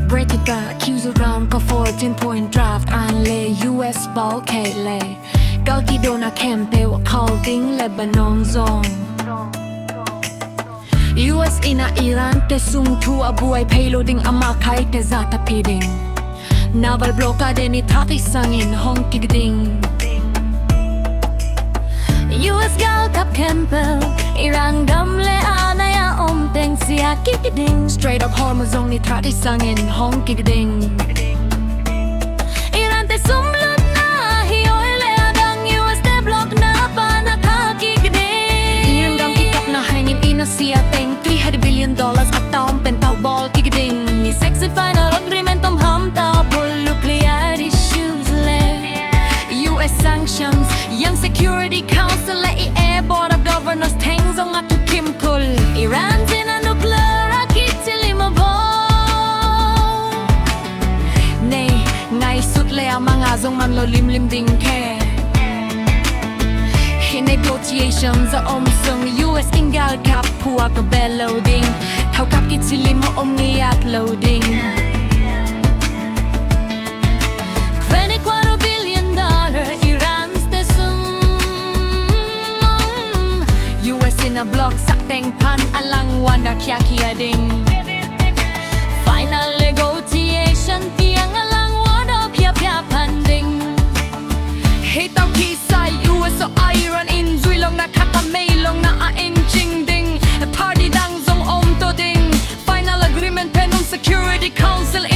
break it back accuse around có 14-point draft an lê US ball kệ lệ gal ki dona kempe wa calling Lebanon zone US ina Iran te sung tu abuay payloading ama kai te zata piding naval blockade ni thati sangin hong kigding US gal kap Campbell Iran dam le anaya teng sia kigding straight up hormozong ni thati sangin hong kigding Iran te sumlut na hiyoy le adang US te block na pa na kigding Iran dam kikap na hangin ina sia teng $300 billion at taong pentaw ball kigding ni sexy final agreement om ham ta pul nuclear issues le US sanctions yang security council le air board of governors teng zong at kim kul Iran tin a nuclear rakit tilima bo Nay ngay sut le ang mga zong man lo lim ding ke Negotiations sa omsong US ingal kap huwag ka loading Tau kap kitili mo ni uploading $24 billion Iran's te sum US in a block sakting pan alang wanda kya ding Final negotiation tiang alang wanda pia panding Hey tau kisay US o Iran in Zuilong na katamaylong na aing ding Party dang zong to ding Final agreement penong Security Council